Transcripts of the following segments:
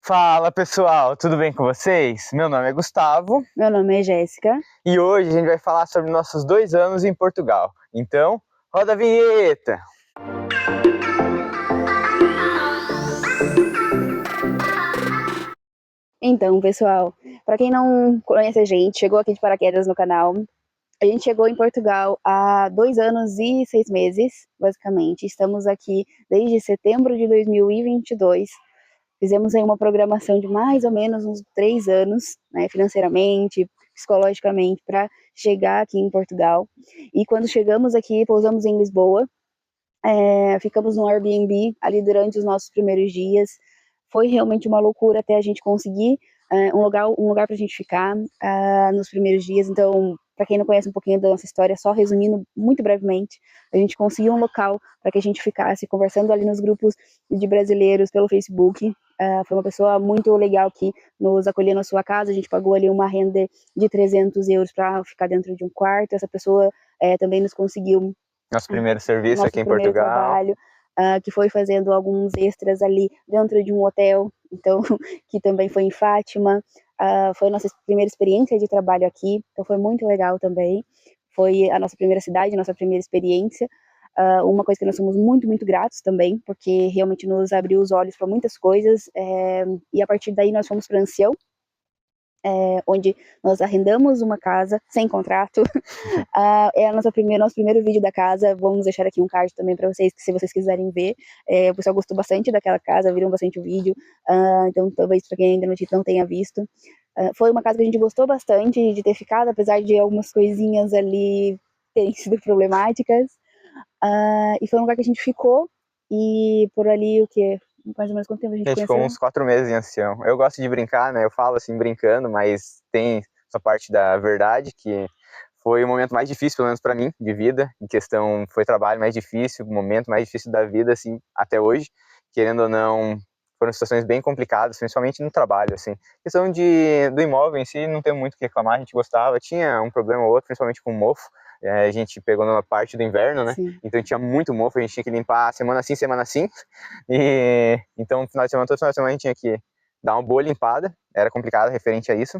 Fala pessoal, tudo bem com vocês? Meu nome é Gustavo Meu nome é Jéssica. e hoje a gente vai falar sobre nossos 2 anos em Portugal. Então, roda a vinheta! Então, pessoal, para quem não conhece a gente, chegou aqui de paraquedas no canal. A gente chegou em Portugal há 2 anos e 6 meses, basicamente. Estamos aqui desde setembro de 2022. Fizemos aí uma programação de mais ou menos uns 3 anos, né, financeiramente, psicologicamente, para chegar aqui em Portugal. E quando chegamos aqui, pousamos em Lisboa. Ficamos no Airbnb ali durante os nossos primeiros dias. Foi realmente uma loucura até a gente conseguir um lugar para a gente ficar nos primeiros dias. Então, para quem não conhece um pouquinho da nossa história, só resumindo muito brevemente, a gente conseguiu um local para que a gente ficasse conversando ali nos grupos de brasileiros pelo Facebook. Foi uma pessoa muito legal que nos acolheu na sua casa. A gente pagou ali uma renda de 300 euros para ficar dentro de um quarto. Essa pessoa também nos conseguiu Nosso primeiro serviço nosso aqui em primeiro Portugal. trabalho, que foi fazendo alguns extras ali dentro de um hotel, então, que também foi em Fátima. Foi a nossa primeira experiência de trabalho aqui, então foi muito legal também. Foi a nossa primeira cidade, nossa primeira experiência. Uma coisa que nós somos muito, muito gratos também, porque realmente nos abriu os olhos para muitas coisas, e a partir daí nós fomos para Ancião, onde nós arrendamos uma casa sem contrato. É nosso primeiro vídeo da casa. Vamos deixar aqui um card também para vocês, que se vocês quiserem ver. O pessoal gostou bastante daquela casa, viram bastante o vídeo. Então, talvez para quem ainda não tenha visto. Foi uma casa que a gente gostou bastante de ter ficado, apesar de algumas coisinhas ali terem sido problemáticas. E foi um lugar que a gente ficou. E por ali, o que? Mais ou menos quanto tempo a A gente gente ficou conheceu? uns 4 meses em Ancião. Eu gosto de brincar, né? Eu falo assim brincando, mas tem essa parte da verdade que foi o momento mais difícil, pelo menos para mim, de vida. Em questão, foi o trabalho mais difícil, o momento mais difícil da vida, assim, até hoje. Querendo ou não, foram situações bem complicadas, principalmente no trabalho, assim. Questão do imóvel em si, não tem muito o que reclamar, a gente gostava. Tinha um problema ou outro, principalmente com o mofo. A gente pegou na parte do inverno, né? Sim. Então tinha muito mofo, a gente tinha que limpar semana sim, semana sim. E então, no final de semana, todo final de semana a gente tinha que dar uma boa limpada. Era complicado referente a isso.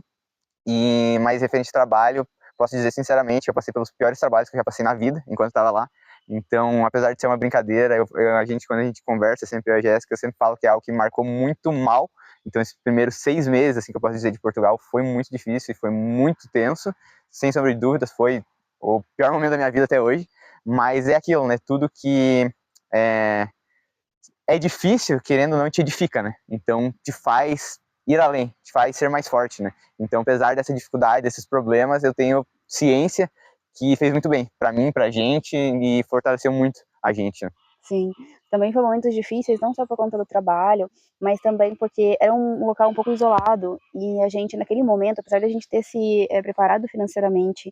E mais referente ao trabalho, posso dizer sinceramente, eu passei pelos piores trabalhos que eu já passei na vida, enquanto estava lá. Então, apesar de ser uma brincadeira, quando a gente conversa, sempre eu e a Jéssica, eu sempre falo que é algo que me marcou muito mal. Então, esses primeiros 6 meses, assim, que eu posso dizer, de Portugal, foi muito difícil e foi muito tenso. Sem sombra de dúvidas, foi o pior momento da minha vida até hoje. Mas é aquilo, né? Tudo que é difícil, querendo ou não, te edifica, né? Então, te faz ir além, te faz ser mais forte, né? Então, apesar dessa dificuldade, desses problemas, eu tenho ciência que fez muito bem para mim, pra gente, e fortaleceu muito a gente, né? Sim, também foram momentos difíceis, não só por conta do trabalho, mas também porque era um local um pouco isolado e a gente, naquele momento, apesar de a gente ter se preparado financeiramente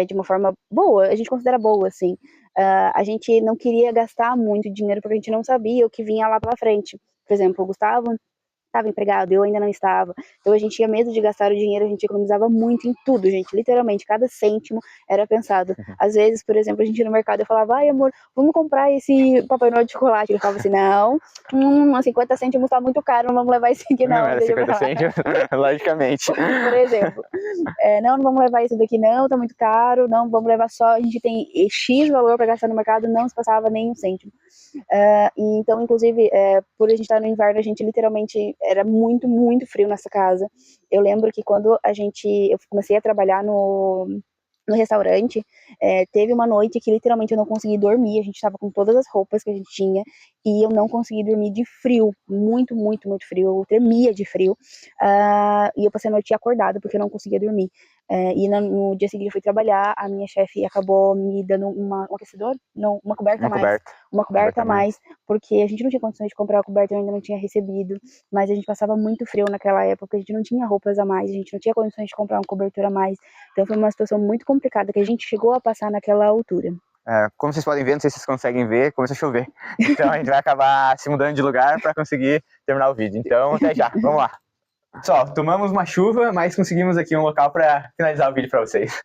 de uma forma boa, a gente considera boa, assim, a gente não queria gastar muito dinheiro porque a gente não sabia o que vinha lá pela frente. Por exemplo, o Gustavo estava empregado, eu ainda não estava. Então a gente tinha medo de gastar o dinheiro, a gente economizava muito em tudo, gente. Literalmente, cada cêntimo era pensado. Às vezes, por exemplo, a gente ia no mercado e eu falava, ai amor, vamos comprar esse Papai Noel de chocolate. Ele falava assim, não, 50 cêntimos tá muito caro, não vamos levar esse aqui Não, não, era deixa pra 50 lá. cêntimos, logicamente. Por exemplo, não vamos levar isso daqui não, tá muito caro, não, vamos levar só, a gente tem X valor para gastar no mercado, não se passava nem um cêntimo. E então, inclusive, por a gente estar no inverno, a gente literalmente era muito, muito frio nessa casa. Eu lembro que quando eu comecei a trabalhar no restaurante, teve uma noite que literalmente eu não consegui dormir, a gente estava com todas as roupas que a gente tinha, e eu não consegui dormir de frio, muito, muito, muito frio, eu tremia de frio, e eu passei a noite acordada porque eu não conseguia dormir. No dia seguinte eu fui trabalhar, a minha chefe acabou me dando um aquecedor, não, uma coberta a Uma mais, coberta. uma coberta a mais, porque a gente não tinha condições de comprar a coberta, eu ainda não tinha recebido, mas a gente passava muito frio naquela época, a gente não tinha roupas a mais, a gente não tinha condições de comprar uma cobertura a mais, então foi uma situação muito complicada que a gente chegou a passar naquela altura. Como vocês podem ver, não sei se vocês conseguem ver, começou a chover. Então a gente vai acabar se mudando de lugar para conseguir terminar o vídeo. Então, até já, vamos lá. Pessoal, tomamos uma chuva, mas conseguimos aqui um local para finalizar o vídeo para vocês.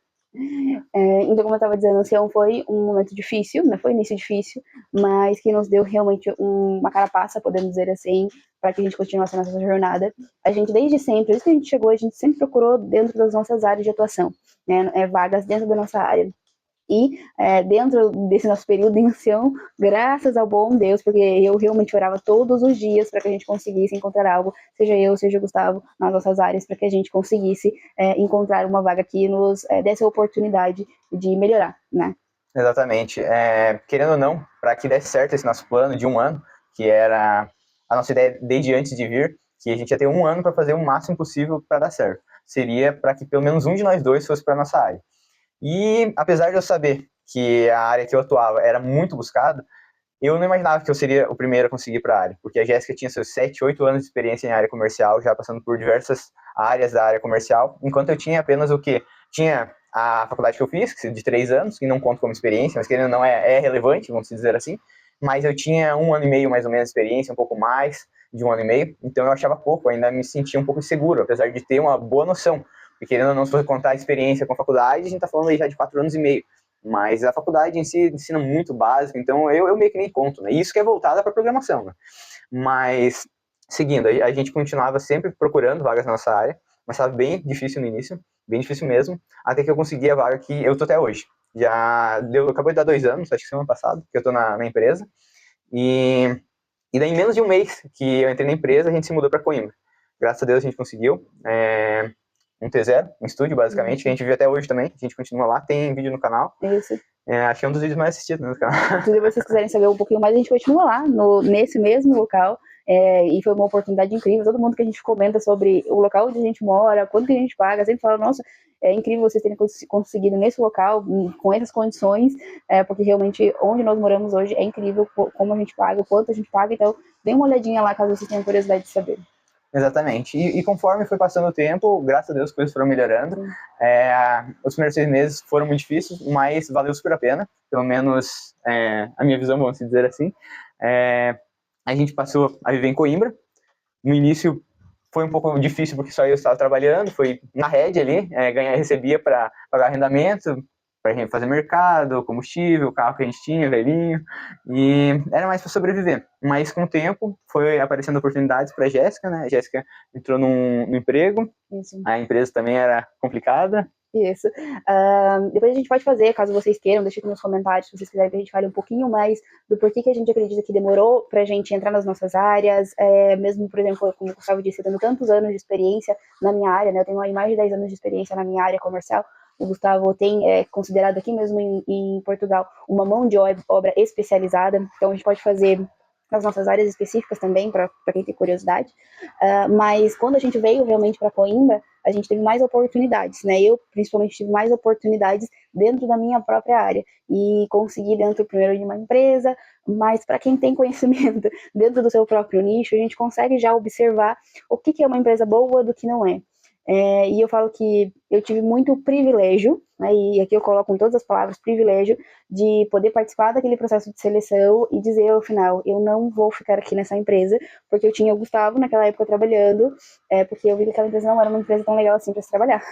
Então, como eu estava dizendo, o ancião foi um momento difícil, né? Foi um início difícil, mas que nos deu realmente uma carapaça, podemos dizer assim, para que a gente continuasse a nossa jornada. A gente, desde sempre, desde que a gente chegou, a gente sempre procurou dentro das nossas áreas de atuação, né? Vagas dentro da nossa área. E dentro desse nosso período em ancião, graças ao bom Deus, porque eu realmente orava todos os dias para que a gente conseguisse encontrar algo, seja eu, seja o Gustavo, nas nossas áreas, para que a gente conseguisse encontrar uma vaga que nos desse a oportunidade de melhorar, né? Exatamente. Querendo ou não, para que desse certo esse nosso plano de 1 ano, que era a nossa ideia desde antes de vir, que a gente ia ter 1 ano para fazer o máximo possível para dar certo. Seria para que pelo menos um de nós dois fosse para a nossa área. E apesar de eu saber que a área que eu atuava era muito buscada, eu não imaginava que eu seria o primeiro a conseguir para a área, porque a Jéssica tinha seus 7, 8 anos de experiência em área comercial, já passando por diversas áreas da área comercial, enquanto eu tinha apenas o quê? Tinha a faculdade que eu fiz, de 3 anos, que não conta como experiência, mas que ainda não é relevante, vamos dizer assim, mas eu tinha 1 ano e meio mais ou menos de experiência, um pouco mais de 1 ano e meio, então eu achava pouco, ainda me sentia um pouco inseguro, apesar de ter uma boa noção. E querendo ou não, se for contar a experiência com a faculdade, a gente está falando aí já de 4 anos e meio. Mas a faculdade em si ensina muito básico, então eu meio que nem conto, né? Isso que é voltada para programação, né? Mas, seguindo, a gente continuava sempre procurando vagas na nossa área, mas estava bem difícil no início, bem difícil mesmo, até que eu consegui a vaga que eu tô até hoje. Acabou de dar 2 anos, acho que semana passada, que eu tô na empresa, e daí em menos de 1 mês que eu entrei na empresa, a gente se mudou para Coimbra. Graças a Deus a gente conseguiu. Um T0, um estúdio, basicamente, que a gente vive até hoje também, a gente continua lá, tem vídeo no canal. Isso. Acho que é um dos vídeos mais assistidos no canal. Se vocês quiserem saber um pouquinho mais, a gente continua lá, nesse mesmo local, e foi uma oportunidade incrível. Todo mundo que a gente comenta sobre o local onde a gente mora, quanto que a gente paga, sempre fala, nossa, é incrível vocês terem conseguido nesse local, com essas condições, porque realmente onde nós moramos hoje é incrível como a gente paga, o quanto a gente paga, então dê uma olhadinha lá caso vocês tenham curiosidade de saber. Exatamente. E conforme foi passando o tempo, graças a Deus, as coisas foram melhorando. Os primeiros 6 meses foram muito difíceis, mas valeu super a pena. Pelo menos a minha visão, vamos dizer assim. A gente passou a viver em Coimbra. No início foi um pouco difícil, porque só eu estava trabalhando. Foi na rede ali, recebia para pagar arrendamento, para fazer mercado, combustível, o carro que a gente tinha, velhinho, e era mais para sobreviver. Mas com o tempo foi aparecendo oportunidades para a Jéssica, né? A Jéssica entrou num emprego, Isso. A empresa também era complicada. Isso. Depois a gente pode fazer, caso vocês queiram, deixa aqui nos comentários se vocês quiserem que a gente fale um pouquinho mais do porquê que a gente acredita que demorou pra gente entrar nas nossas áreas, mesmo, por exemplo, como o Gustavo disse, tendo tantos anos de experiência na minha área, né? Eu tenho aí mais de 10 anos de experiência na minha área comercial. O Gustavo tem considerado aqui mesmo em Portugal uma mão de obra especializada, então a gente pode fazer nas nossas áreas específicas também, para quem tem curiosidade. Mas quando a gente veio realmente para Coimbra, a gente teve mais oportunidades, né? Eu, principalmente, tive mais oportunidades dentro da minha própria área. E consegui dentro, primeiro, de uma empresa, mas para quem tem conhecimento dentro do seu próprio nicho, a gente consegue já observar o que é uma empresa boa do que não é. E eu falo que eu tive muito privilégio, né, e aqui eu coloco com todas as palavras, privilégio, de poder participar daquele processo de seleção e dizer ao final, eu não vou ficar aqui nessa empresa, porque eu tinha o Gustavo naquela época trabalhando, porque eu vi que aquela empresa não era uma empresa tão legal assim para se trabalhar.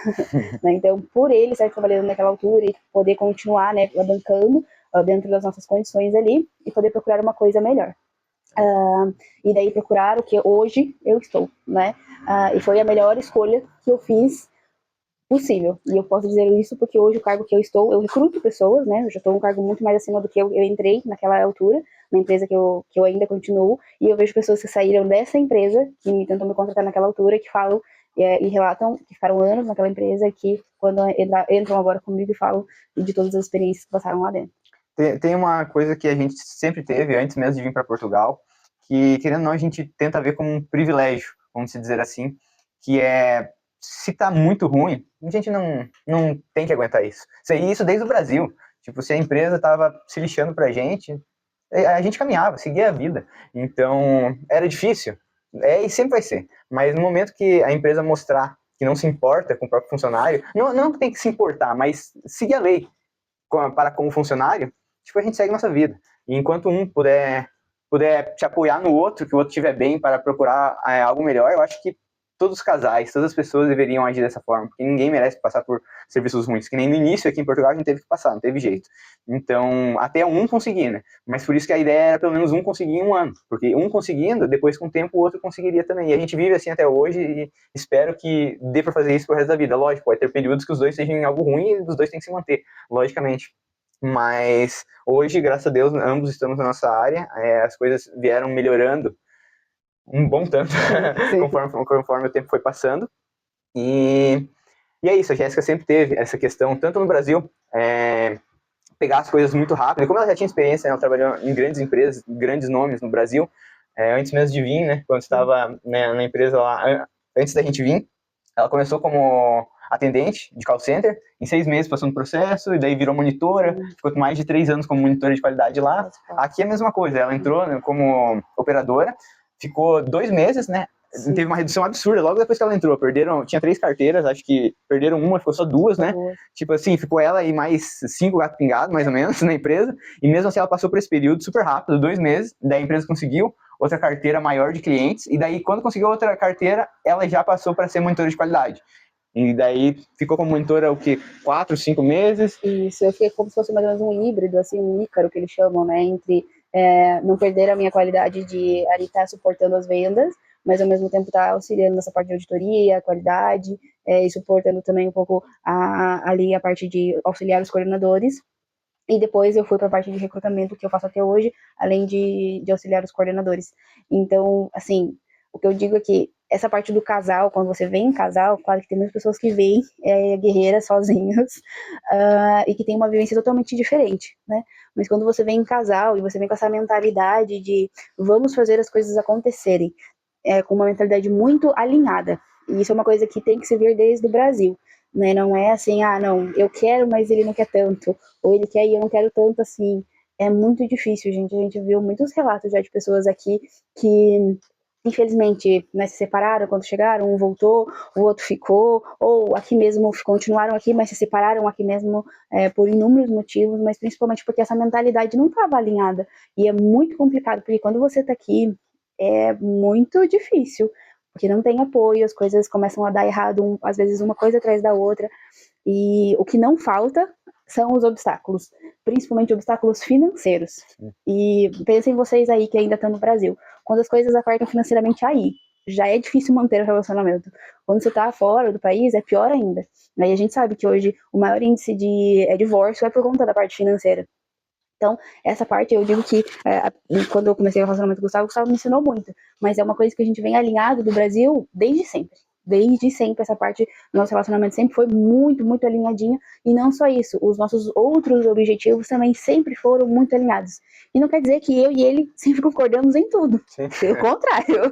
Né, então, por ele estar trabalhando naquela altura e poder continuar, né, bancando dentro das nossas condições ali e poder procurar uma coisa melhor. E daí procurar o que hoje eu estou, né? E foi a melhor escolha que eu fiz possível. E eu posso dizer isso porque hoje o cargo que eu estou, eu recruto pessoas, né? Eu já estou um cargo muito mais acima do que eu entrei naquela altura, na empresa que eu ainda continuo, e eu vejo pessoas que saíram dessa empresa, que tentam me contratar naquela altura, que falam e relatam que ficaram anos naquela empresa, que quando entram agora comigo e falam de todas as experiências que passaram lá dentro. Tem uma coisa que a gente sempre teve, antes mesmo de vir para Portugal, que, querendo ou não, a gente tenta ver como um privilégio, vamos dizer assim, que se tá muito ruim, a gente não tem que aguentar isso. Isso desde o Brasil. Tipo, se a empresa tava se lixando pra gente, a gente caminhava, seguia a vida. Então, era difícil. E sempre vai ser. Mas no momento que a empresa mostrar que não se importa com o próprio funcionário, não tem que se importar, mas seguir a lei para com o funcionário, tipo, a gente segue nossa vida. E enquanto um puder te apoiar no outro, que o outro estiver bem para procurar algo melhor, eu acho que todos os casais, todas as pessoas deveriam agir dessa forma, porque ninguém merece passar por serviços ruins, que nem no início aqui em Portugal a gente teve que passar, não teve jeito. Então, até um conseguir, né? Mas por isso que a ideia era pelo menos um conseguir em um ano, porque um conseguindo, depois com o tempo o outro conseguiria também. E a gente vive assim até hoje e espero que dê para fazer isso pro resto da vida. Lógico, pode ter períodos que os dois sejam algo ruim e os dois têm que se manter, logicamente. Mas hoje, graças a Deus, ambos estamos na nossa área, as coisas vieram melhorando um bom tanto conforme o tempo foi passando. E é isso, a Jéssica sempre teve essa questão, tanto no Brasil, pegar as coisas muito rápido. E como ela já tinha experiência, né, ela trabalhou em grandes empresas, grandes nomes no Brasil, antes mesmo de vir, né, quando estava, né, na empresa lá, antes da gente vir, ela começou como atendente de call center, em 6 meses passou no processo, e daí virou monitora, ficou com mais de 3 anos como monitora de qualidade lá. Aqui é a mesma coisa, ela entrou, né, como operadora, ficou 2 meses, né, teve uma redução absurda logo depois que ela entrou. Tinha 3 carteiras, acho que perderam uma, ficou só 2, né? Tipo assim, ficou ela e mais 5 gatos pingados, mais ou menos, na empresa. E mesmo assim ela passou por esse período super rápido, 2 meses. Daí a empresa conseguiu outra carteira maior de clientes. E daí, quando conseguiu outra carteira, ela já passou para ser monitora de qualidade. E daí ficou como monitora o quê? 4, 5 meses? Isso, eu fiquei como se fosse mais ou menos um híbrido, assim, um ícaro que eles chamam, né? Entre não perder a minha qualidade de ali estar suportando as vendas, mas ao mesmo tempo estar auxiliando nessa parte de auditoria, qualidade, e suportando também um pouco ali a parte de auxiliar os coordenadores. E depois eu fui para a parte de recrutamento, que eu faço até hoje, além de auxiliar os coordenadores. Então, assim, o que eu digo é que essa parte do casal, quando você vem em casal, claro que tem muitas pessoas que vêm guerreiras sozinhas e que tem uma vivência totalmente diferente, né? Mas quando você vem em casal e você vem com essa mentalidade de vamos fazer as coisas acontecerem, com uma mentalidade muito alinhada, e isso é uma coisa que tem que se ver desde o Brasil, né? Não é assim, não, eu quero, mas ele não quer tanto, ou ele quer e eu não quero tanto assim. É muito difícil, gente. A gente viu muitos relatos já de pessoas aqui que infelizmente, né, se separaram quando chegaram, um voltou, o outro ficou, ou aqui mesmo continuaram aqui, mas se separaram aqui mesmo por inúmeros motivos, mas principalmente porque essa mentalidade não estava alinhada. E é muito complicado, porque quando você está aqui, é muito difícil, porque não tem apoio, as coisas começam a dar errado, às vezes uma coisa atrás da outra, e o que não falta são os obstáculos, principalmente obstáculos financeiros. E pensem vocês aí que ainda estão no Brasil, quando as coisas apertam financeiramente aí, já é difícil manter o relacionamento. Quando você está fora do país, é pior ainda. Aí a gente sabe que hoje o maior índice de divórcio é por conta da parte financeira. Então, essa parte eu digo que quando eu comecei o relacionamento com o Gustavo me ensinou muito. Mas é uma coisa que a gente vem alinhado do Brasil desde sempre. Desde sempre, essa parte do nosso relacionamento sempre foi muito, muito alinhadinha. E não só isso, os nossos outros objetivos também sempre foram muito alinhados. E não quer dizer que eu e ele sempre concordamos em tudo. Sim. Pelo contrário.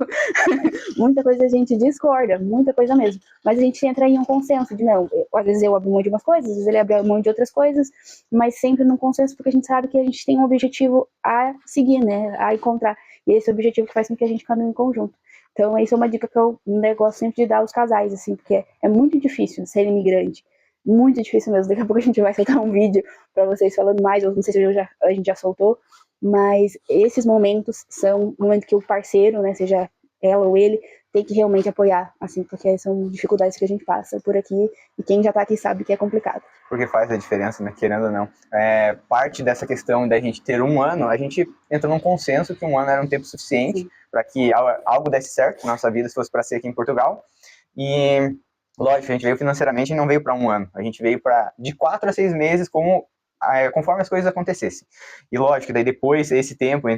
Muita coisa a gente discorda, muita coisa mesmo. Mas a gente entra em um consenso de não, às vezes eu abro mão de umas coisas, às vezes ele abre mão de outras coisas, mas sempre num consenso porque a gente sabe que a gente tem um objetivo a seguir, né, a encontrar. E esse objetivo que faz com que a gente caminhe em conjunto. Então, isso é uma dica que eu gosto sempre de dar aos casais, assim, porque é muito difícil ser imigrante. Muito difícil mesmo. Daqui a pouco a gente vai soltar um vídeo para vocês falando mais, ou não sei se a gente já soltou, mas esses momentos são momentos que o parceiro, né, seja ela ou ele, tem que realmente apoiar, assim, porque são dificuldades que a gente passa por aqui, e quem já tá aqui sabe que é complicado. Porque faz a diferença, né, querendo ou não. Parte dessa questão da gente ter um ano, a gente entrou num consenso que um ano era um tempo suficiente para que algo desse certo na nossa vida, se fosse para ser aqui em Portugal. E, lógico, a gente veio financeiramente e não veio para um ano. A gente veio para de 4 a 6 meses, conforme as coisas acontecessem. E, lógico, daí depois, esse tempo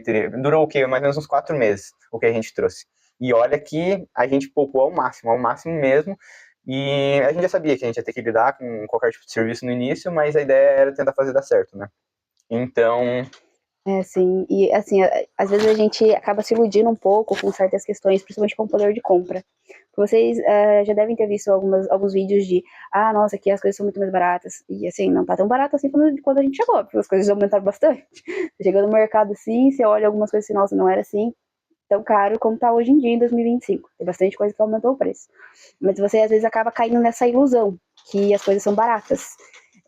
durou o quê? Mais ou menos uns 4 meses, o que a gente trouxe. E olha que a gente poupou ao máximo mesmo. E a gente já sabia que a gente ia ter que lidar com qualquer tipo de serviço no início, mas a ideia era tentar fazer dar certo, né? Então... sim. E, assim, às vezes a gente acaba se iludindo um pouco com certas questões, principalmente com o poder de compra. Vocês já devem ter visto alguns vídeos de nossa, aqui as coisas são muito mais baratas. E, assim, não tá tão barato assim quando a gente chegou, porque as coisas aumentaram bastante. Você chega no mercado, assim, você olha algumas coisas assim, nossa, não era assim tão caro como tá hoje em dia, em 2025. Tem bastante coisa que aumentou o preço. Mas você, às vezes, acaba caindo nessa ilusão que as coisas são baratas.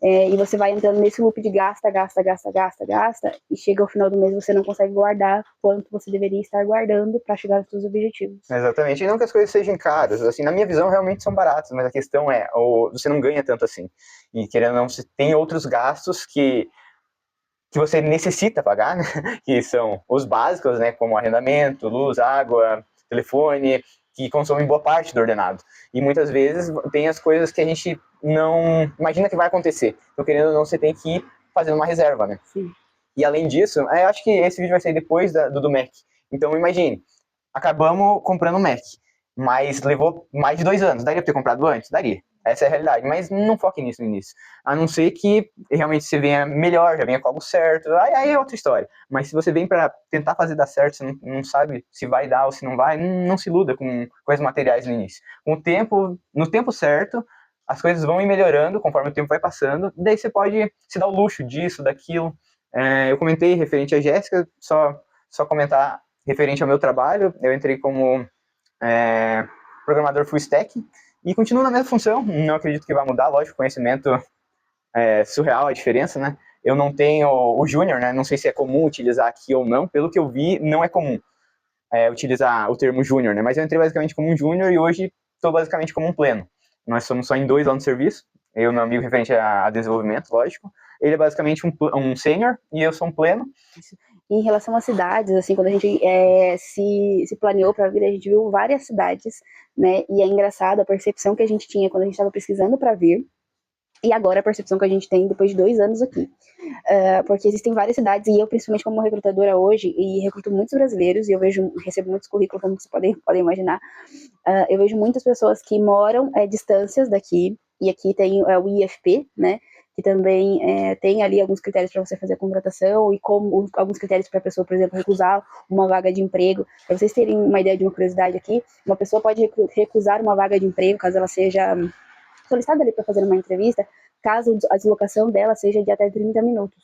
E você vai entrando nesse loop de gasta, e chega ao final do mês você não consegue guardar quanto você deveria estar guardando para chegar aos seus objetivos. Exatamente, e não que as coisas sejam caras, assim, na minha visão realmente são baratas, mas a questão é, você não ganha tanto assim, e querendo ou não, você tem outros gastos que você necessita pagar, né? Que são os básicos, né? Como arrendamento, luz, água, telefone, que consomem boa parte do ordenado. E muitas vezes tem as coisas que a gente não imagina que vai acontecer. Então, querendo ou não, você tem que ir fazendo uma reserva, né? Sim. E além disso, eu acho que esse vídeo vai sair depois do Mac. Então, imagine, acabamos comprando o Mac, mas levou mais de 2 anos. Daria pra ter comprado antes? Daria. Essa é a realidade, mas não foque nisso no início. A não ser que realmente você venha melhor, já venha com algo certo, aí é outra história. Mas se você vem para tentar fazer dar certo, você não sabe se vai dar ou se não vai, não se iluda com coisas materiais no início. Com o tempo, no tempo certo, as coisas vão ir melhorando conforme o tempo vai passando, daí você pode se dar o luxo disso, daquilo. Eu comentei referente a Jéssica, só comentar referente ao meu trabalho, eu entrei como programador full stack, e continuo na mesma função, não acredito que vai mudar, lógico, conhecimento é surreal a diferença, né? Eu não tenho o júnior, né? Não sei se é comum utilizar aqui ou não, pelo que eu vi, não é comum utilizar o termo júnior, né? Mas eu entrei basicamente como um júnior e hoje estou basicamente como um pleno. Nós somos só em 2 lá no serviço, eu e meu amigo referente a desenvolvimento, lógico. Ele é basicamente um sênior e eu sou um pleno. Em relação às cidades, assim, quando a gente se planeou para vir, a gente viu várias cidades, né? E é engraçado a percepção que a gente tinha quando a gente estava pesquisando para vir, e agora a percepção que a gente tem depois de 2 anos aqui. Porque existem várias cidades, e eu, principalmente como recrutadora hoje, e recruto muitos brasileiros, e eu recebo muitos currículos, como vocês podem imaginar, eu vejo muitas pessoas que moram distâncias daqui, e aqui tem o IFP, né? Que também tem ali alguns critérios para você fazer a contratação e alguns critérios para a pessoa, por exemplo, recusar uma vaga de emprego. Para vocês terem uma ideia de uma curiosidade aqui, uma pessoa pode recusar uma vaga de emprego caso ela seja solicitada ali para fazer uma entrevista, caso a deslocação dela seja de até 30 minutos.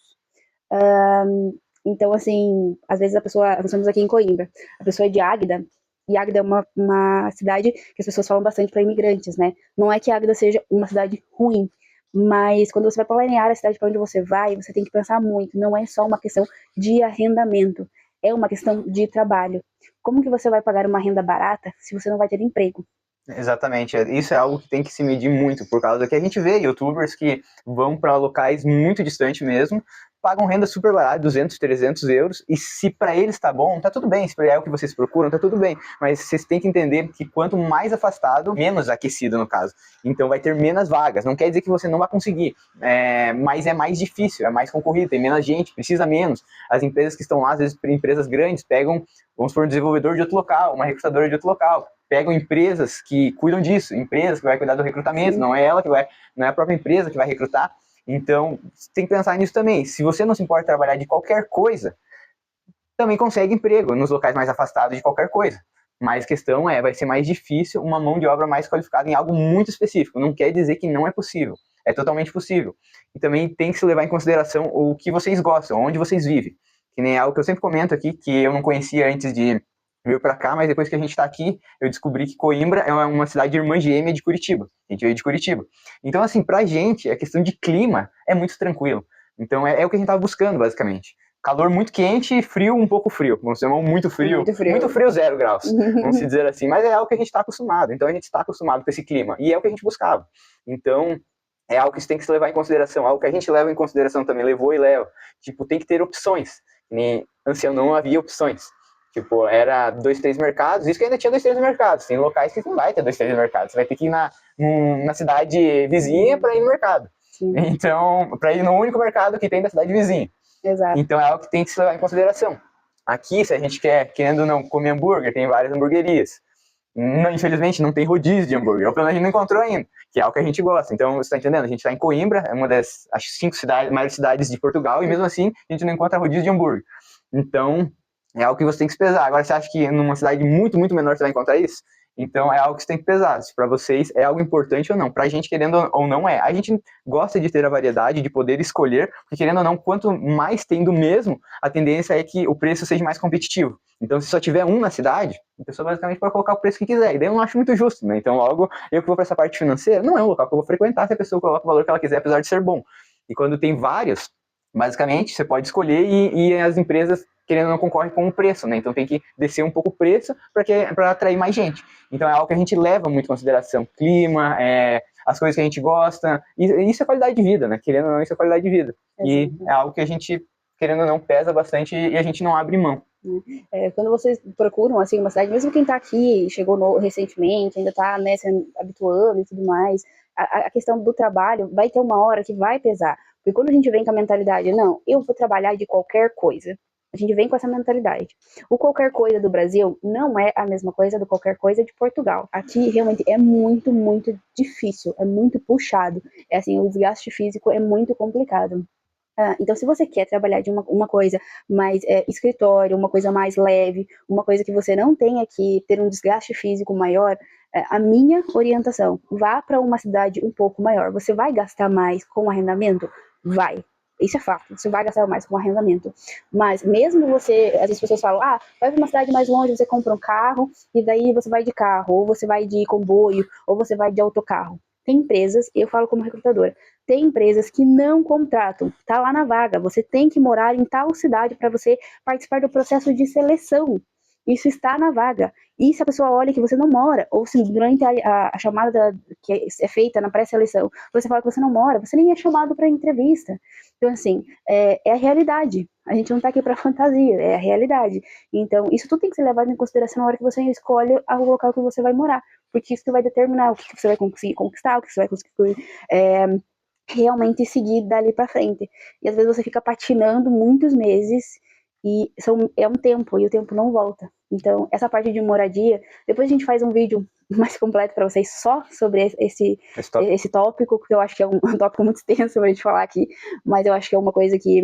Então, assim, às vezes nós estamos aqui em Coimbra, a pessoa é de Águeda, e Águeda é uma cidade que as pessoas falam bastante para imigrantes, né? Não é que Águeda seja uma cidade ruim, mas quando você vai planear a cidade para onde você vai, você tem que pensar muito. Não é só uma questão de arrendamento, é uma questão de trabalho. Como que você vai pagar uma renda barata se você não vai ter emprego? Exatamente, isso é algo que tem que se medir muito, por causa que a gente vê youtubers que vão para locais muito distantes mesmo, pagam renda super barata, 200, 300 euros, e se para eles tá bom, tá tudo bem, se é o que vocês procuram, tá tudo bem, mas vocês têm que entender que quanto mais afastado, menos aquecido no caso, então vai ter menos vagas, não quer dizer que você não vai conseguir, mas é mais difícil, é mais concorrido, tem menos gente, precisa menos, as empresas que estão lá, às vezes empresas grandes, pegam, vamos supor, um desenvolvedor de outro local, uma recrutadora de outro local, pegam empresas que cuidam disso, empresas que vai cuidar do recrutamento, não é não é a própria empresa que vai recrutar. Então, você tem que pensar nisso também. Se você não se importa trabalhar de qualquer coisa, também consegue emprego nos locais mais afastados de qualquer coisa. Mas a questão vai ser mais difícil uma mão de obra mais qualificada em algo muito específico. Não quer dizer que não é possível. É totalmente possível. E também tem que se levar em consideração o que vocês gostam, onde vocês vivem. Que nem algo que eu sempre comento aqui, que eu não conhecia antes de veio para cá, mas depois que a gente está aqui, eu descobri que Coimbra é uma cidade irmã gêmea de Curitiba. A gente veio de Curitiba. Então, assim, pra gente, a questão de clima é muito tranquilo. Então, é o que a gente tava buscando, basicamente. Calor muito quente e frio um pouco frio. Vamos chamar muito frio. Muito frio, 0 graus. Vamos dizer assim. Mas é algo que a gente está acostumado. Então, a gente está acostumado com esse clima. E é o que a gente buscava. Então, é algo que você tem que se levar em consideração. Algo que a gente leva em consideração também. Levou e leva. Tipo, tem que ter opções. Nem ancião não havia opções. Tipo, era 2, 3 mercados, isso que ainda tinha 2, 3 mercados. Tem locais que não vai ter 2, 3 mercados. Você vai ter que ir na cidade vizinha para ir no mercado. Sim. Então, para ir no único mercado que tem da cidade vizinha. Exato. Então, é algo que tem que se levar em consideração. Aqui, se a gente quer, querendo ou não, comer hambúrguer, tem várias hamburguerias. Não, infelizmente, não tem rodízio de hambúrguer. Ou pelo menos a gente não encontrou ainda, que é algo que a gente gosta. Então, você está entendendo? A gente está em Coimbra, é uma das, acho, 5 maiores cidades de Portugal, e mesmo assim, a gente não encontra rodízio de hambúrguer. Então, é algo que você tem que se pesar. Agora, você acha que numa cidade muito, muito menor você vai encontrar isso? Então é algo que você tem que pesar, se para vocês é algo importante ou não. Pra gente, querendo ou não é. A gente gosta de ter a variedade, de poder escolher, porque querendo ou não, quanto mais tem do mesmo, a tendência é que o preço seja mais competitivo. Então se só tiver um na cidade, a pessoa basicamente pode colocar o preço que quiser, e daí eu não acho muito justo, né? Então logo, eu que vou para essa parte financeira, não é um local que eu vou frequentar se a pessoa coloca o valor que ela quiser, apesar de ser bom. E quando tem vários, basicamente, você pode escolher e as empresas, querendo ou não, concorrem com o preço, né? Então tem que descer um pouco o preço para atrair mais gente. Então é algo que a gente leva muito em consideração. Clima, as coisas que a gente gosta, e isso é qualidade de vida, né? Querendo ou não, isso é qualidade de vida. E é algo que a gente, querendo ou não, pesa bastante e a gente não abre mão. Quando vocês procuram assim uma cidade, mesmo quem está aqui, chegou recentemente, ainda está, né, se habituando e tudo mais, a questão do trabalho vai ter uma hora que vai pesar. Porque quando a gente vem com a mentalidade, não, eu vou trabalhar de qualquer coisa, a gente vem com essa mentalidade. O qualquer coisa do Brasil não é a mesma coisa do qualquer coisa de Portugal. Aqui realmente é muito, muito difícil, é muito puxado. É assim, o desgaste físico é muito complicado. Então, se você quer trabalhar de uma coisa mais escritório, uma coisa mais leve, uma coisa que você não tenha que ter um desgaste físico maior, a minha orientação, vá para uma cidade um pouco maior. Você vai gastar mais com arrendamento? Vai. Isso é fato, você vai gastar mais com arrendamento. Mas mesmo você, as pessoas falam, vai para uma cidade mais longe, você compra um carro, e daí você vai de carro, ou você vai de comboio, ou você vai de autocarro. Tem empresas, eu falo como recrutadora, tem empresas que não contratam, tá lá na vaga, você tem que morar em tal cidade para você participar do processo de seleção. Isso está na vaga. E se a pessoa olha que você não mora, ou se durante a chamada que é feita na pré-seleção, você fala que você não mora, você nem é chamado para entrevista. Então, assim, é a realidade. A gente não está aqui para fantasia, é a realidade. Então, isso tudo tem que ser levado em consideração na hora que você escolhe o local que você vai morar, porque isso vai determinar o que você vai conseguir conquistar, o que você vai conseguir realmente seguir dali para frente. E às vezes você fica patinando muitos meses e é um tempo, e o tempo não volta. Então, essa parte de moradia, depois a gente faz um vídeo mais completo para vocês só sobre esse tópico, porque eu acho que é um tópico muito extenso pra gente falar aqui, mas eu acho que é uma coisa que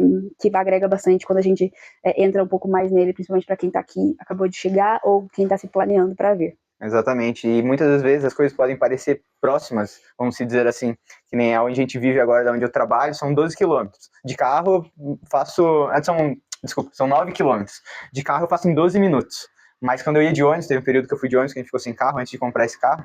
agrega bastante quando a gente entra um pouco mais nele, principalmente para quem tá aqui, acabou de chegar, ou quem tá se planeando para vir. Exatamente, e muitas das vezes as coisas podem parecer próximas, vamos se dizer assim, que nem onde a gente vive agora, onde eu trabalho, são 12 quilômetros. De carro, são 9 quilômetros. De carro eu faço em 12 minutos. Mas quando eu ia de ônibus, teve um período que eu fui de ônibus, que a gente ficou sem carro, antes de comprar esse carro,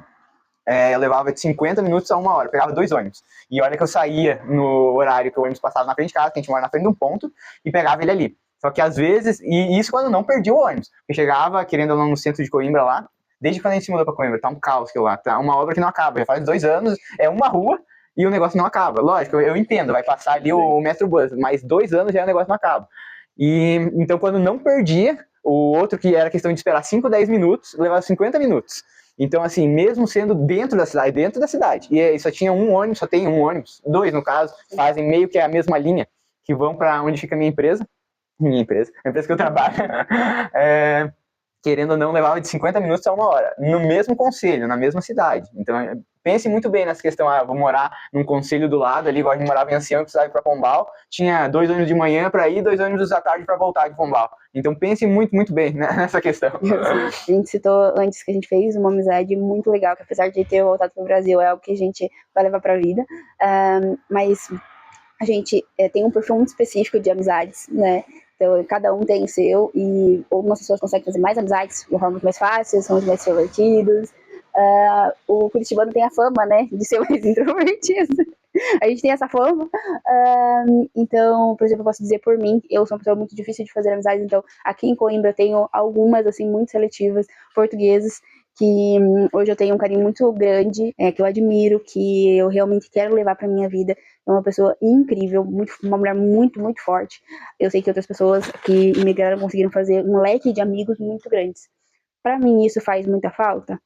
eu levava de 50 minutos a 1 hora, pegava 2 ônibus. E olha que eu saía no horário que o ônibus passava na frente de casa, que a gente mora na frente de um ponto, e pegava ele ali. Só que às vezes, e isso quando eu não perdi o ônibus, eu chegava, querendo ou não, no centro de Coimbra lá, desde quando a gente se mudou pra Coimbra, tá um caos aquilo lá, tá uma obra que não acaba, já faz 2 anos, é uma rua e o negócio não acaba. Lógico, eu entendo, vai passar ali o Metrobus, mas 2 anos já o negócio não acaba. E então quando não perdia, o outro que era questão de esperar 5, 10 minutos, levava 50 minutos. Então, assim, mesmo sendo dentro da cidade, e só tinha um ônibus, só tem um ônibus, 2 no caso, fazem meio que a mesma linha, que vão para onde fica a minha empresa, a empresa que eu trabalho, querendo ou não, levava de 50 minutos a 1 hora, no mesmo concelho, na mesma cidade. Então, pense muito bem nessa questão, vou morar num concelho do lado ali, igual a gente morava em Ancião, precisava ir para Pombal, tinha 2 ônibus de manhã para ir, 2 ônibus da tarde para voltar de Pombal. Então, pense muito, muito bem nessa questão. A gente citou antes que a gente fez uma amizade muito legal, que apesar de ter voltado para o Brasil, é algo que a gente vai levar para a vida, mas a gente tem um perfil muito específico de amizades, né? Então, cada um tem o seu, e algumas pessoas conseguem fazer mais amizades de forma mais fácil, são os mais extrovertidos. O curitibano tem a fama, né, de ser mais introvertido. A gente tem essa fama. Então, por exemplo, eu posso dizer por mim, eu sou uma pessoa muito difícil de fazer amizades, então aqui em Coimbra eu tenho algumas, assim, muito seletivas, portuguesas, que hoje eu tenho um carinho muito grande, que eu admiro, que eu realmente quero levar para minha vida. É uma pessoa incrível, uma mulher muito, muito forte. Eu sei que outras pessoas que imigraram conseguiram fazer um leque de amigos muito grandes. Para mim isso faz muita falta?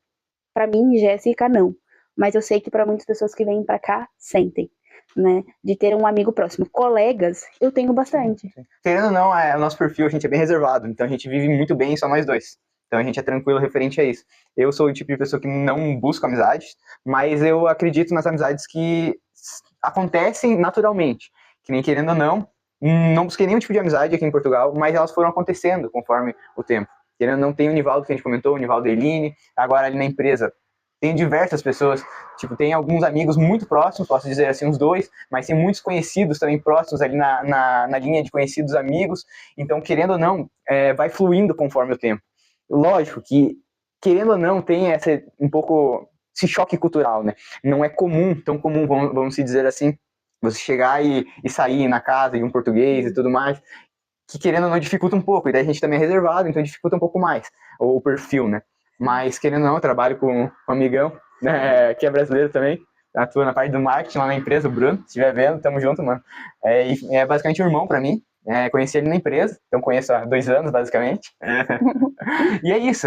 Para mim, Jéssica, não. Mas eu sei que para muitas pessoas que vêm para cá, sentem, né? De ter um amigo próximo. Colegas, eu tenho bastante. Querendo ou não, o nosso perfil, a gente é bem reservado, então a gente vive muito bem só nós dois. Então a gente é tranquilo referente a isso. Eu sou o tipo de pessoa que não busca amizades, mas eu acredito nas amizades que acontecem naturalmente. Que nem querendo ou não busquei nenhum tipo de amizade aqui em Portugal, mas elas foram acontecendo conforme o tempo. querendo ou não, tem o Nivaldo que a gente comentou, o Nivaldo Eline, agora ali na empresa tem diversas pessoas, tipo, tem alguns amigos muito próximos, posso dizer assim, uns 2, mas tem muitos conhecidos também próximos ali na linha de conhecidos amigos, então, querendo ou não, vai fluindo conforme o tempo. Lógico que, querendo ou não, tem um pouco esse choque cultural, né? Não é tão comum, vamos se dizer assim, você chegar e sair na casa de um português e tudo mais, que querendo ou não dificulta um pouco, e daí a gente também é reservado, então dificulta um pouco mais o perfil, né? Mas, querendo ou não, eu trabalho com um amigão, né, que é brasileiro também, atua na parte do marketing lá na empresa, o Bruno, se estiver vendo, tamo junto, mano. É basicamente um irmão pra mim, conheci ele na empresa, então conheço há 2 anos, basicamente. E é isso,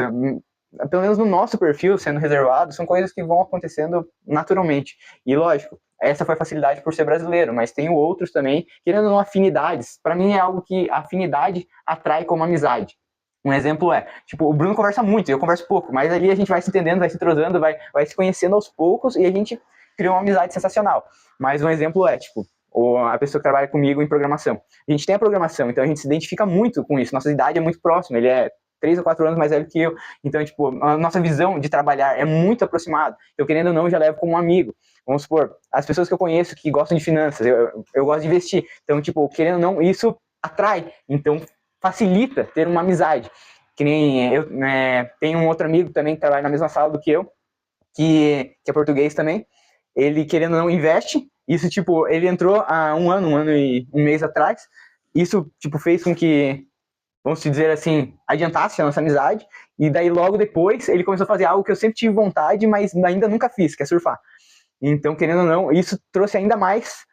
pelo menos no nosso perfil, sendo reservado, são coisas que vão acontecendo naturalmente. E lógico, essa foi a facilidade por ser brasileiro, mas tenho outros também, querendo ou não, afinidades. Para mim é algo que a afinidade atrai como amizade. Um exemplo tipo, o Bruno conversa muito, eu converso pouco, mas ali a gente vai se entendendo, vai se entrosando, vai se conhecendo aos poucos e a gente cria uma amizade sensacional. Mas um exemplo tipo, a pessoa que trabalha comigo em programação. A gente tem a programação, então a gente se identifica muito com isso, nossa idade é muito próxima, ele é 3 ou 4 anos mais velho que eu, então, tipo, a nossa visão de trabalhar é muito aproximada, então, querendo ou não, eu já levo como um amigo. Vamos supor, as pessoas que eu conheço que gostam de finanças, eu gosto de investir, então, tipo, querendo ou não, isso atrai, então facilita ter uma amizade. Que nem eu tenho um outro amigo também que trabalha na mesma sala do que eu, que é português também. Ele, querendo ou não, investe. Isso, tipo, ele entrou há um ano e um mês atrás. Isso, tipo, fez com que, vamos dizer assim, adiantasse a nossa amizade. E daí, logo depois, ele começou a fazer algo que eu sempre tive vontade, mas ainda nunca fiz, que é surfar. Então, querendo ou não, isso trouxe ainda mais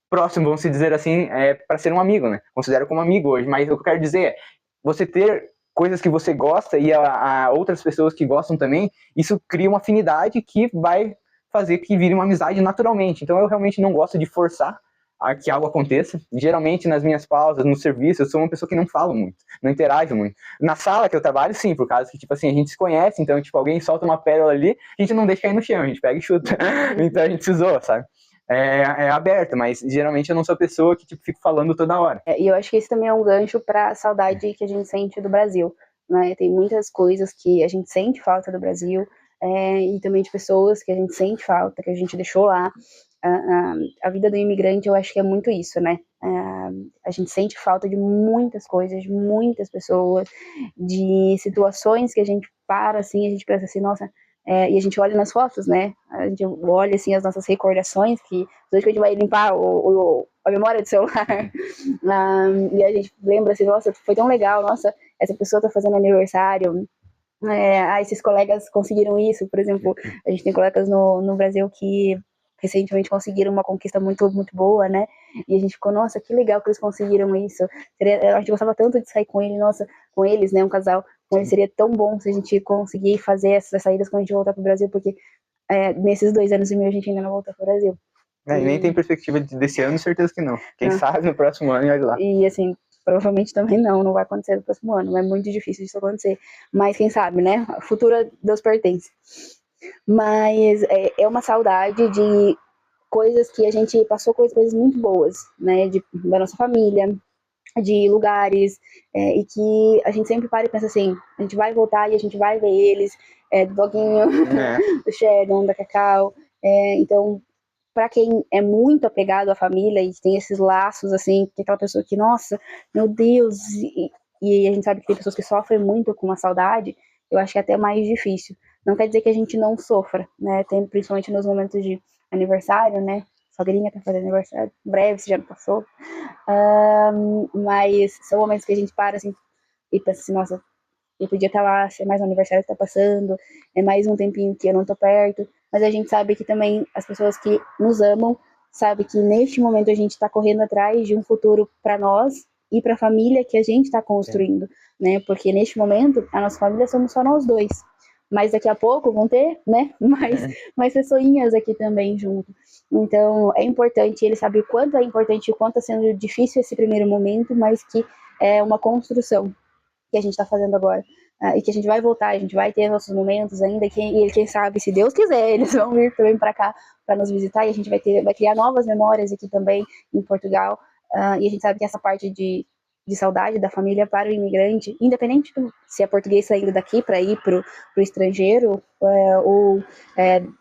próximo, vamos dizer assim, para ser um amigo, né? Considero como amigo hoje, mas o que eu quero dizer é, você ter coisas que você gosta e a outras pessoas que gostam também, isso cria uma afinidade que vai fazer que vire uma amizade naturalmente. Então eu realmente não gosto de forçar a que algo aconteça. Geralmente nas minhas pausas, no serviço, eu sou uma pessoa que não falo muito, não interajo muito. Na sala que eu trabalho, sim, por causa que, tipo assim, a gente se conhece, então, tipo, alguém solta uma pérola ali, a gente não deixa cair no chão, a gente pega e chuta. Então a gente se zoa, sabe? É aberto, mas geralmente eu não sou a pessoa que tipo, fico falando toda hora. E eu acho que esse também é um gancho para a saudade que a gente sente do Brasil, né? Tem muitas coisas que a gente sente falta do Brasil, e também de pessoas que a gente sente falta, que a gente deixou lá. A vida do imigrante, eu acho que é muito isso, né? A gente sente falta de muitas coisas, de muitas pessoas, de situações que a gente para, assim, a gente pensa assim, nossa, e a gente olha nas fotos, né? A gente olha, assim, as nossas recordações, que a gente vai limpar a memória do celular, e a gente lembra assim, nossa, foi tão legal, nossa, essa pessoa tá fazendo aniversário, esses colegas conseguiram isso, por exemplo, a gente tem colegas no Brasil que recentemente conseguiram uma conquista muito, muito boa, né? E a gente ficou, nossa, que legal que eles conseguiram isso. A gente gostava tanto de sair com ele, nossa, com eles, né? Um casal, com eles seria tão bom se a gente conseguir fazer essas saídas quando a gente voltar pro Brasil, porque nesses 2 anos e meio a gente ainda não voltou pro Brasil. E nem tem perspectiva desse ano, certeza que não. Quem sabe no próximo ano e olha lá. E assim, provavelmente também não vai acontecer no próximo ano, é muito difícil disso acontecer. Mas quem sabe, né? A futura Deus pertence. Mas é uma saudade de coisas que a gente passou, coisas muito boas, né? Da nossa família, de lugares, e que a gente sempre para e pensa assim, a gente vai voltar e a gente vai ver eles, do Doguinho, do Sharon, da Cacau. Então, para quem é muito apegado à família e tem esses laços, assim, que é aquela pessoa que, nossa, meu Deus, e a gente sabe que tem pessoas que sofrem muito com a saudade, eu acho que é até mais difícil. Não quer dizer que a gente não sofra, né? Tem, principalmente nos momentos de aniversário, né? Sogrinha tá fazendo aniversário, breve, se já não passou. Mas são momentos que a gente para, assim, e pensa assim, nossa, eu podia estar lá, se é mais um aniversário que tá passando, é mais um tempinho que eu não tô perto, mas a gente sabe que também as pessoas que nos amam, sabe que neste momento a gente tá correndo atrás de um futuro para nós e para a família que a gente tá construindo, né? Porque neste momento a nossa família somos só nós dois, mas daqui a pouco vão ter, né, mais pessoinhas aqui também junto. Então é importante, ele sabe o quanto é importante, o quanto está sendo difícil esse primeiro momento, mas que é uma construção que a gente está fazendo agora, e que a gente vai voltar, a gente vai ter nossos momentos ainda, e quem sabe, se Deus quiser, eles vão vir também para cá para nos visitar, e a gente vai criar novas memórias aqui também em Portugal, e a gente sabe que essa parte de de saudade da família para o imigrante, independente se é português saindo daqui para ir para o estrangeiro, ou o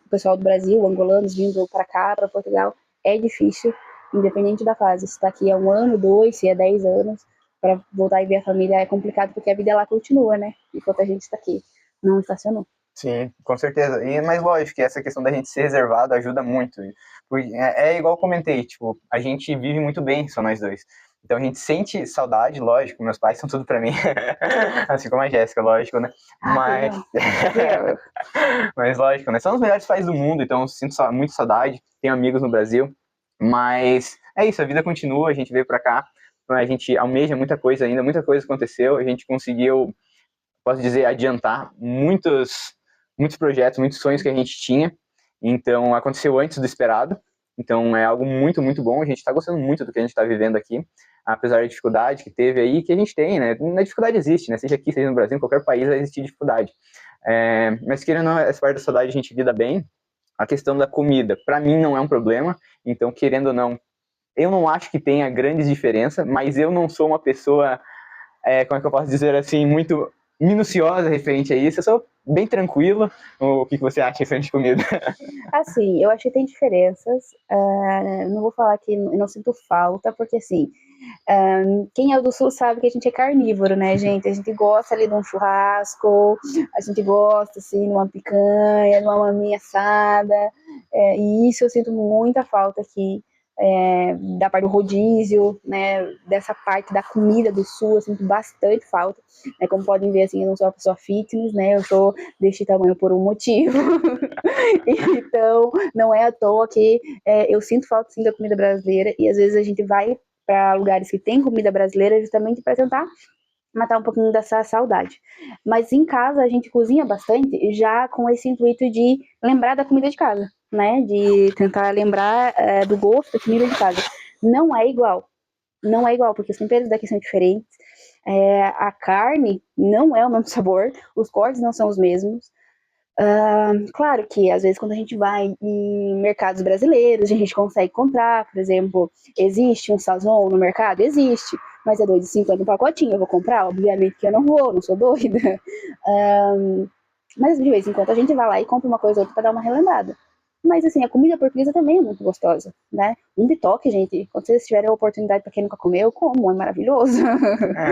pessoal do Brasil, angolanos vindo para cá, para Portugal, é difícil, independente da fase. Se está aqui há 1 ano, 2, se é 10 anos, para voltar e ver a família é complicado, porque a vida lá continua, né? Enquanto a gente está aqui, não estacionou. Sim, com certeza. Mas lógico que essa questão da gente ser reservado ajuda muito. Porque é igual eu comentei, tipo, a gente vive muito bem, só nós dois. Então a gente sente saudade, lógico, meus pais são tudo pra mim. Assim como a Jéssica, lógico, né? Mas... mas lógico, né? São os melhores pais do mundo, então eu sinto muito saudade. Tenho amigos no Brasil. Mas é isso, a vida continua, a gente veio pra cá. A gente almeja muita coisa ainda, muita coisa aconteceu. A gente conseguiu, posso dizer, adiantar muitos projetos, muitos sonhos que a gente tinha. Então, aconteceu antes do esperado. Então, é algo muito, muito bom. A gente está gostando muito do que a gente está vivendo aqui, apesar da dificuldade que teve aí, que a gente tem, né? A dificuldade existe, né? Seja aqui, seja no Brasil, em qualquer país vai existir dificuldade. Mas, querendo ou não, essa parte da saudade a gente lida bem. A questão da comida, para mim, não é um problema. Então, querendo ou não, eu não acho que tenha grandes diferenças, mas eu não sou uma pessoa, como é que eu posso dizer assim, muito minuciosa referente a isso. Eu sou bem tranquilo. O que você acha referente à comida? Assim, eu acho que tem diferenças. Não vou falar que eu não sinto falta, porque assim, quem é do sul sabe que a gente é carnívoro, né, gente? A gente gosta ali de um churrasco, a gente gosta, assim, de uma picanha, de uma maminha assada, e isso eu sinto muita falta aqui. Da parte do rodízio, né, dessa parte da comida do sul, eu sinto bastante falta, né, como podem ver, assim, eu não sou uma pessoa fitness, né, eu sou deste tamanho por um motivo, então não é à toa que eu sinto falta, sim, da comida brasileira, e às vezes a gente vai para lugares que tem comida brasileira justamente para tentar matar um pouquinho dessa saudade. Mas em casa a gente cozinha bastante, já com esse intuito de lembrar da comida de casa, né? De tentar lembrar do gosto da comida de casa. Não é igual. Não é igual, porque os temperos daqui são diferentes. A carne não é o mesmo sabor, os cortes não são os mesmos. Claro que às vezes quando a gente vai em mercados brasileiros, a gente consegue comprar, por exemplo, existe um sazon no mercado? Existe, mas é R$2,50 um pacotinho, eu vou comprar? Obviamente que eu não vou, não sou doida. Mas de vez em quando a gente vai lá e compra uma coisa ou outra para dar uma relembrada. Mas assim, a comida portuguesa também é muito gostosa, né? Um bitoque, gente, quando vocês tiverem a oportunidade, para quem nunca comeu, como, é maravilhoso.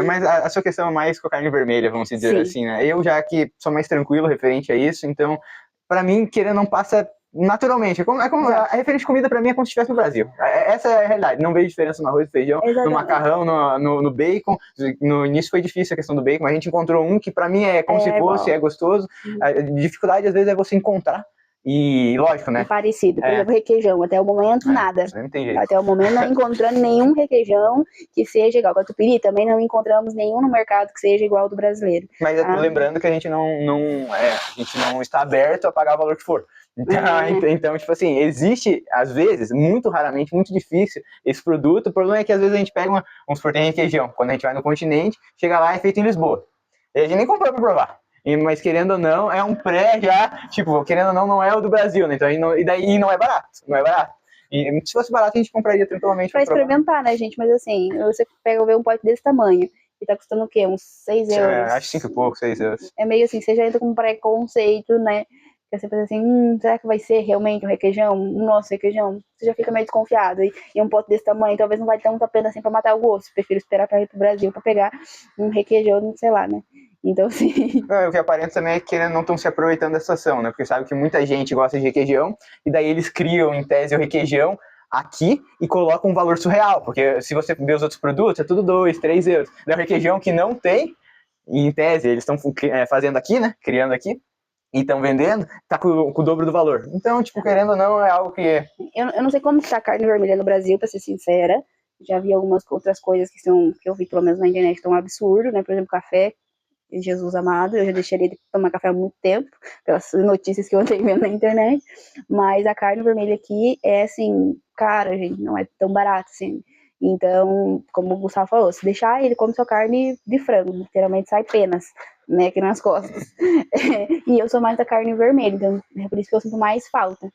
Mas a sua questão é mais com a carne vermelha, vamos dizer Sim. assim, né? Eu já que sou mais tranquilo referente a isso, então, para mim, querendo não passa naturalmente. A referente de comida para mim é como se estivesse no Brasil. Essa é a realidade. Não vejo diferença no arroz e feijão, no macarrão, no bacon. No início foi difícil a questão do bacon, mas a gente encontrou um que para mim é como se fosse, é gostoso. A dificuldade às vezes é você encontrar. E lógico, né? Parecido, por exemplo, requeijão, até o momento nada. Não tem jeito. Até o momento não encontrando nenhum requeijão que seja igual. Catupiry também não encontramos nenhum no mercado que seja igual ao do brasileiro. Mas lembrando que a gente a gente não está aberto a pagar o valor que for. Então, tipo assim, existe, às vezes, muito raramente, muito difícil esse produto. O problema é que às vezes a gente pega vamos supor, tem requeijão. Quando a gente vai no continente, chega lá, é feito em Lisboa. E a gente nem comprou pra provar. Mas querendo ou não, é um pré já, tipo, querendo ou não é o do Brasil, né? Então, e daí não é barato, não é barato. E se fosse barato, a gente compraria tranquilamente. Pra experimentar, né, gente? Mas assim, você pega ver um pote desse tamanho e tá custando o quê? Uns 6 euros? Acho 5 e pouco, 6 euros. É meio assim, você já entra com um preconceito, né? Você pensa assim, será que vai ser realmente um requeijão? Nossa, requeijão. Você já fica meio desconfiado. E um pote desse tamanho talvez não vai ter muita pena assim pra matar o gosto. Prefiro esperar pra ir pro Brasil pra pegar um requeijão, sei lá, né? Então, assim... O que aparenta também é que eles não estão se aproveitando da situação, né? Porque sabe que muita gente gosta de requeijão, e daí eles criam, em tese, o requeijão aqui e colocam um valor surreal. Porque se você ver os outros produtos, é tudo 2, 3 euros. Daí o requeijão que não tem, e em tese, eles estão fazendo aqui, né? Criando aqui, e estão vendendo, tá com o dobro do valor. Então, tipo, querendo ou não, é algo que... Eu não sei como que tá a carne vermelha no Brasil, pra ser sincera. Já vi algumas outras coisas que eu vi, pelo menos na internet, que estão um absurdo, né? Por exemplo, café. Jesus amado, eu já deixaria de tomar café há muito tempo, pelas notícias que eu andei vendo na internet, mas a carne vermelha aqui é assim, cara, gente, não é tão barata assim. Então, como o Gustavo falou, se deixar, ele come sua carne de frango, literalmente sai penas, né, aqui nas costas. E eu sou mais da carne vermelha, então é por isso que eu sinto mais falta.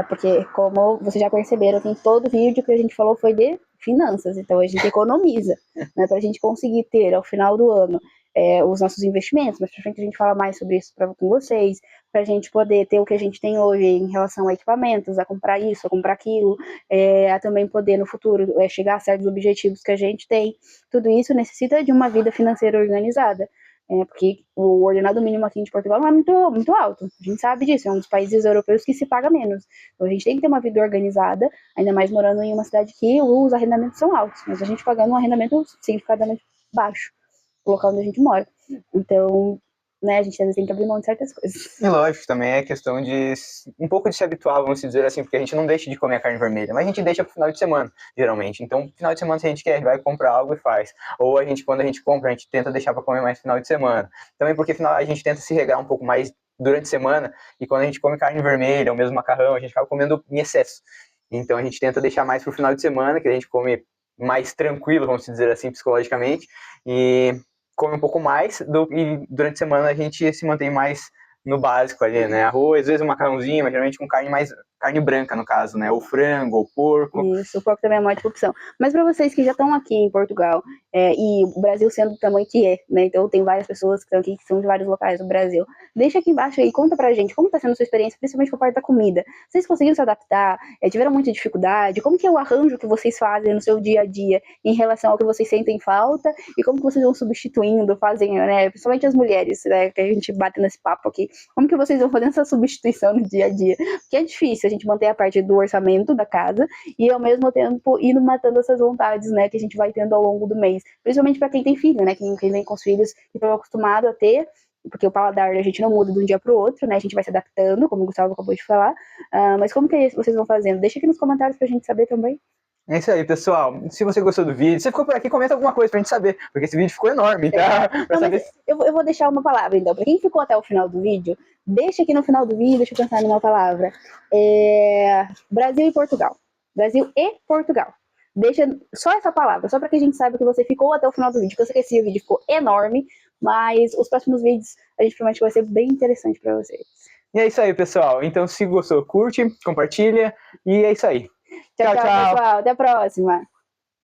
Porque, como vocês já perceberam, tem todo vídeo que a gente falou foi de finanças, então a gente economiza, né, para a gente conseguir ter ao final do ano os nossos investimentos, mas pra frente a gente fala mais sobre isso com vocês, para a gente poder ter o que a gente tem hoje em relação a equipamentos, a comprar isso, a comprar aquilo, a também poder no futuro chegar a certos objetivos que a gente tem. Tudo isso necessita de uma vida financeira organizada. Porque o ordenado mínimo aqui de Portugal não é muito alto. A gente sabe disso, é um dos países europeus que se paga menos. Então a gente tem que ter uma vida organizada, ainda mais morando em uma cidade que os arrendamentos são altos, mas a gente pagando um arrendamento significativamente baixo, no local onde a gente mora. Então, né, a gente às vezes tem que abrir mão de certas coisas. E lógico, também é questão de um pouco de se habituar, vamos dizer assim, porque a gente não deixa de comer a carne vermelha, mas a gente deixa pro final de semana, geralmente. Então, final de semana, se a gente quer, vai comprar algo e faz. Ou quando a gente compra, a gente tenta deixar para comer mais final de semana. Também porque a gente tenta se regrar um pouco mais durante a semana, e quando a gente come carne vermelha, ou mesmo macarrão, a gente acaba comendo em excesso. Então, a gente tenta deixar mais pro final de semana, que a gente come mais tranquilo, vamos dizer assim, psicologicamente, e come um pouco mais, e durante a semana a gente se mantém mais no básico ali, né? Arroz, às vezes um macarrãozinho, mas geralmente com carne branca, no caso, né? Ou frango, ou porco. Isso, o porco também é uma ótima opção. Mas para vocês que já estão aqui em Portugal, e o Brasil sendo do tamanho que é, né? Então tem várias pessoas que estão aqui que são de vários locais do Brasil. Deixa aqui embaixo aí, conta pra gente como está sendo a sua experiência, principalmente com a parte da comida. Vocês conseguiram se adaptar? Tiveram muita dificuldade? Como que é o arranjo que vocês fazem no seu dia a dia em relação ao que vocês sentem falta? E como que vocês vão substituindo, fazem, né? Principalmente as mulheres, né? Que a gente bate nesse papo aqui. Como que vocês vão fazendo essa substituição no dia a dia? Porque é difícil a gente manter a parte do orçamento da casa e ao mesmo tempo indo matando essas vontades, né, que a gente vai tendo ao longo do mês, principalmente para quem tem filho, né, quem vem com os filhos que estão acostumados a ter, porque o paladar a gente não muda de um dia para o outro, né, a gente vai se adaptando, como o Gustavo acabou de falar, mas como que vocês vão fazendo? Deixa aqui nos comentários pra gente saber também. É isso aí, pessoal. Se você gostou do vídeo, se você ficou por aqui, comenta alguma coisa pra gente saber, porque esse vídeo ficou enorme, tá? Não, saber... eu vou deixar uma palavra, então. Pra quem ficou até o final do vídeo, deixa aqui no final do vídeo, deixa eu pensar numa palavra. Brasil e Portugal. Brasil e Portugal. Deixa só essa palavra, só pra que a gente saiba que você ficou até o final do vídeo, porque eu sei que esse vídeo ficou enorme, mas os próximos vídeos a gente promete que vai ser bem interessante pra vocês. E é isso aí, pessoal. Então, se gostou, curte, compartilha, e é isso aí. Tchau, pessoal. Até a próxima.